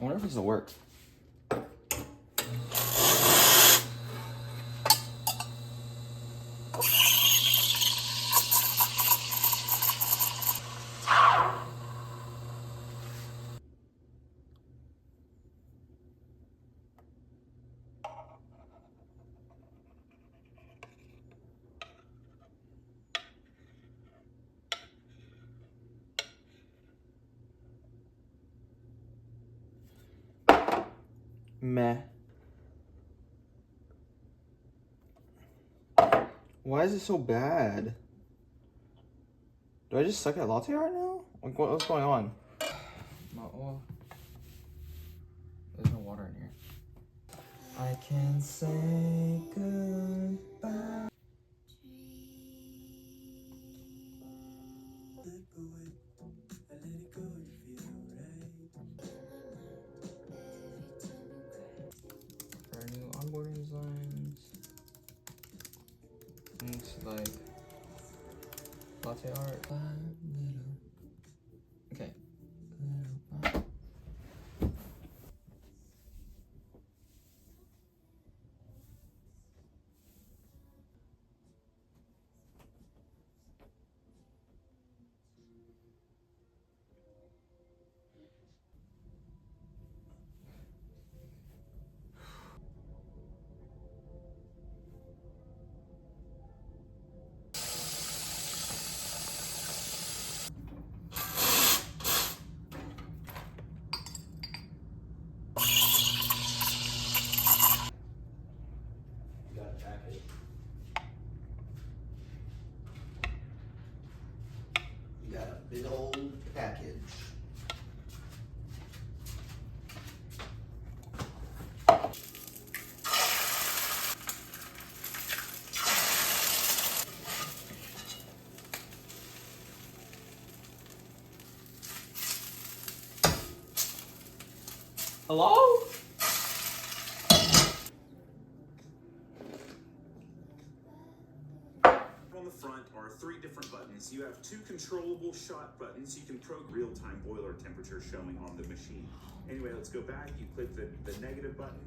I wonder if this will work. Meh. Why is it so bad? Do I just suck at latte art now? Like, what's going on? Oh, there's no water in here. I can say goodbye. For our new onboarding designs, things like latte art. Okay. Got a big old package. Hello? On the front are 3 different buttons. You have 2 controllable shot buttons. You can program real-time boiler temperature showing on the machine. Anyway, let's go back. You click the negative button.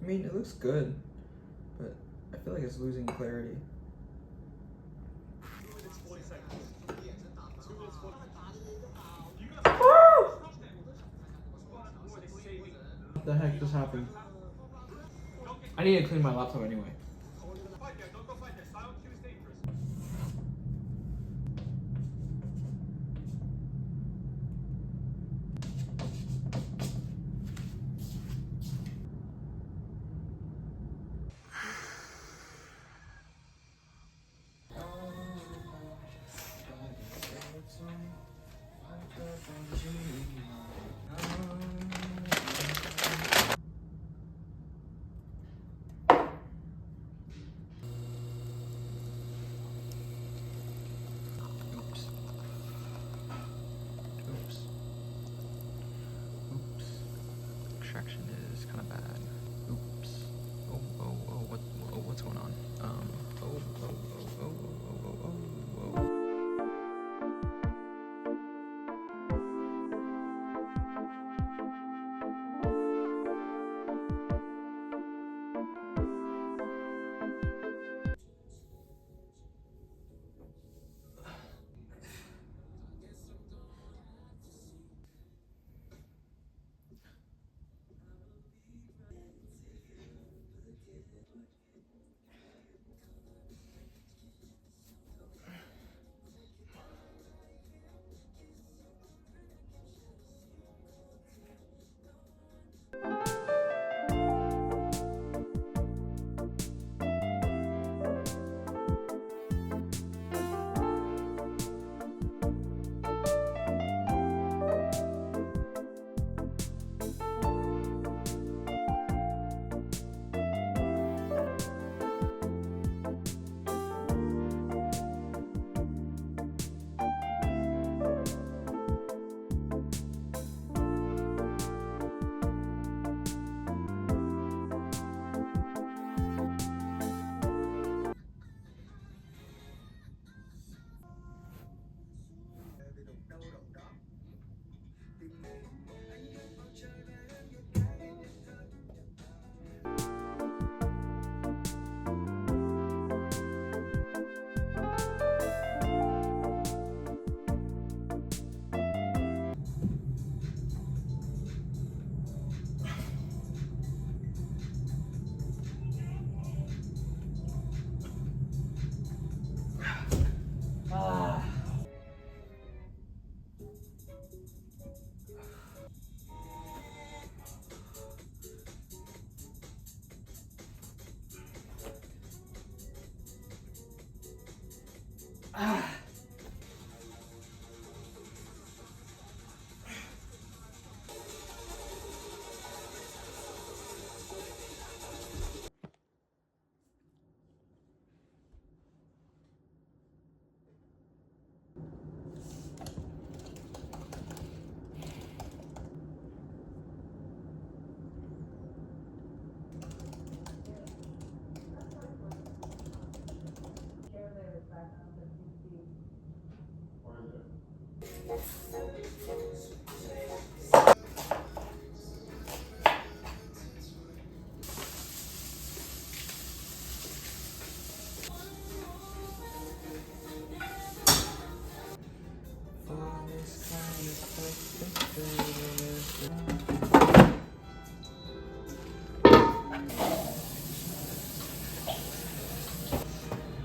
I mean, it looks good, but I feel like it's losing clarity. What the heck just happened? I need to clean my laptop anyway. Extraction is kind of bad. Oops. What's going on?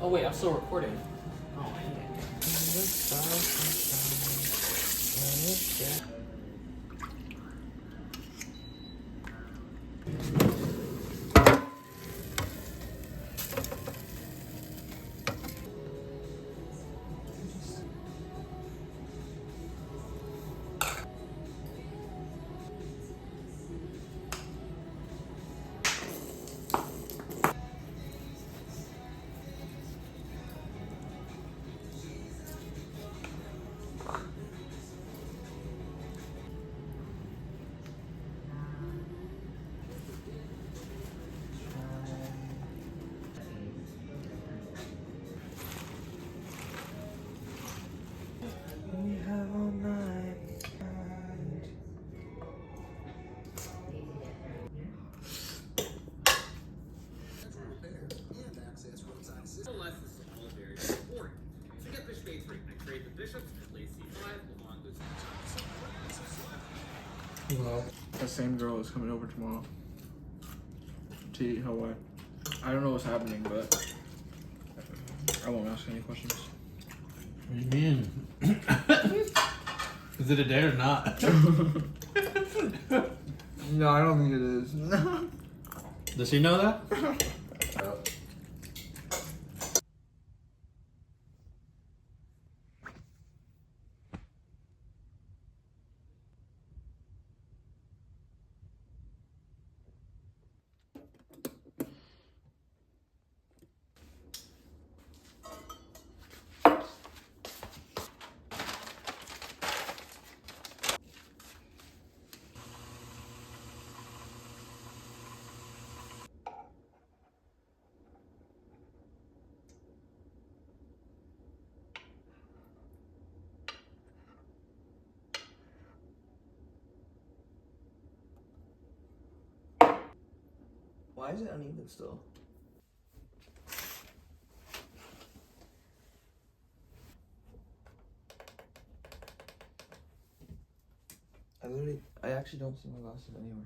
Oh wait, I'm still recording. Oh man. same girl is coming over tomorrow to eat Hawaii. I don't know what's happening, but I won't ask any questions. What do you mean? Is it a date or not? No, I don't think it is. Does she know that? Why is it uneven still? I actually don't see my glasses anywhere.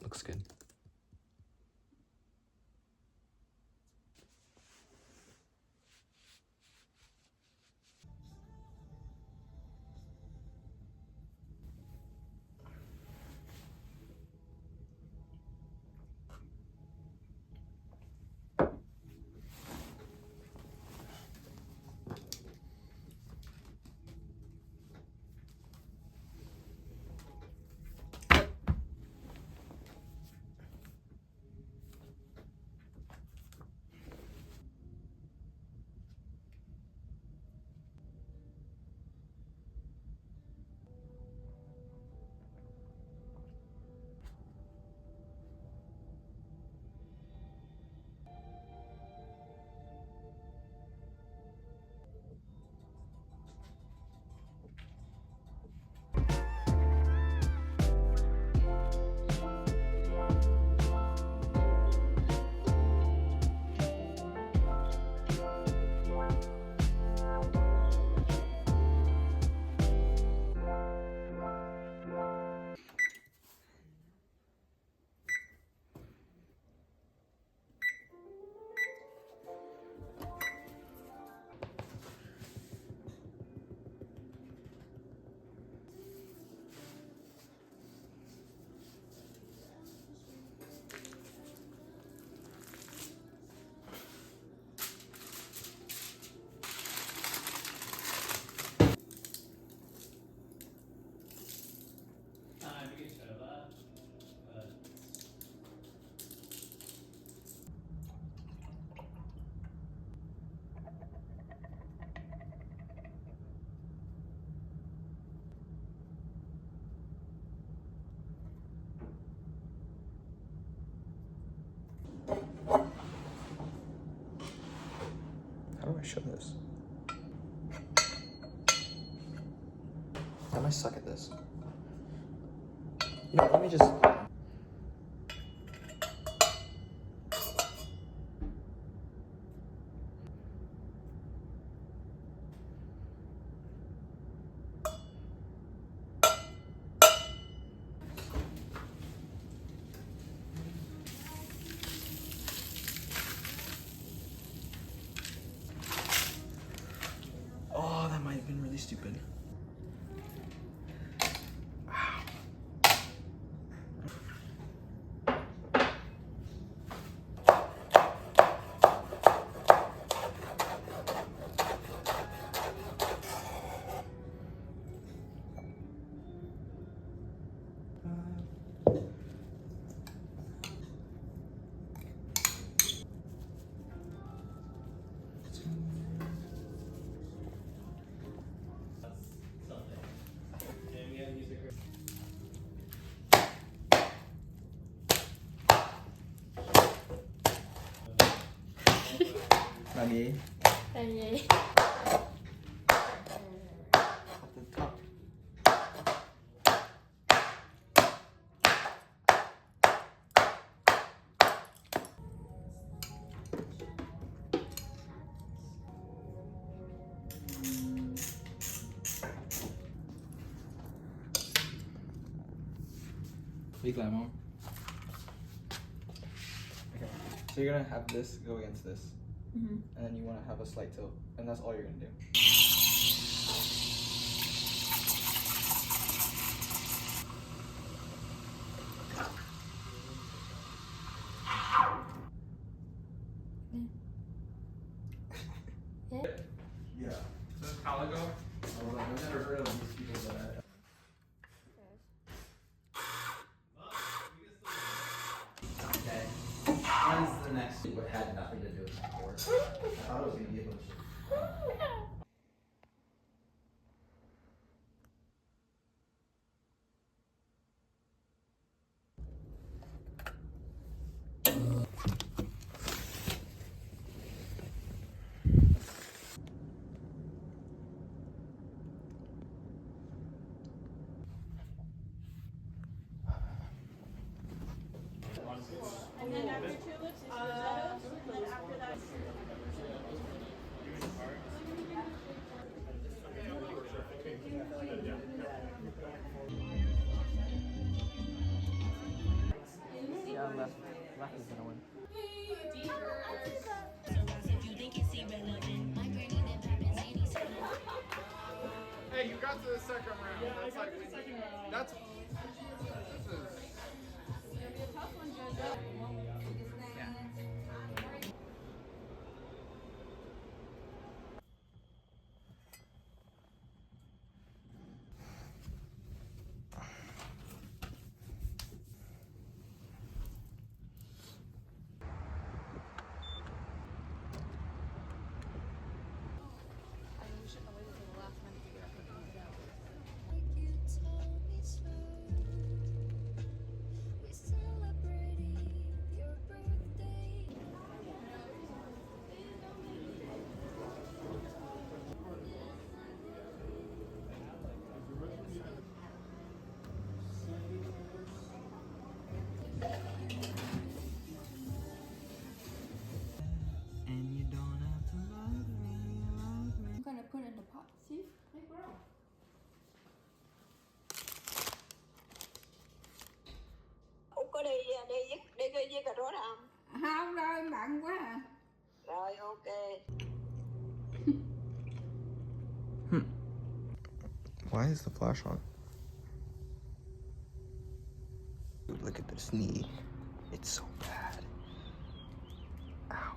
Looks good. show this. I might suck at this. You know, let me just. Oh, that might have been really stupid. Nani? Nani? Off the top. Big lemon. Okay, so you're gonna have this go against this, and then you want to have a slight tilt, and that's all you're gonna do. Yeah. This is Caligo. I've never heard of these people that. Okay. When's the next? It had nothing to do with before. I thought it was gonna be a bunch of. And then after tulips is risottos, and then after that. Yeah, left is gonna win. Hey, you got to the second round. That's like that's. This is. I'm gonna put in the pot. See? They grow. Út có đi với cà rốt không? Không đâu, em bận quá à. Rồi ok. Why is the flash on? Dude, look at this knee. It's so bad. Ow.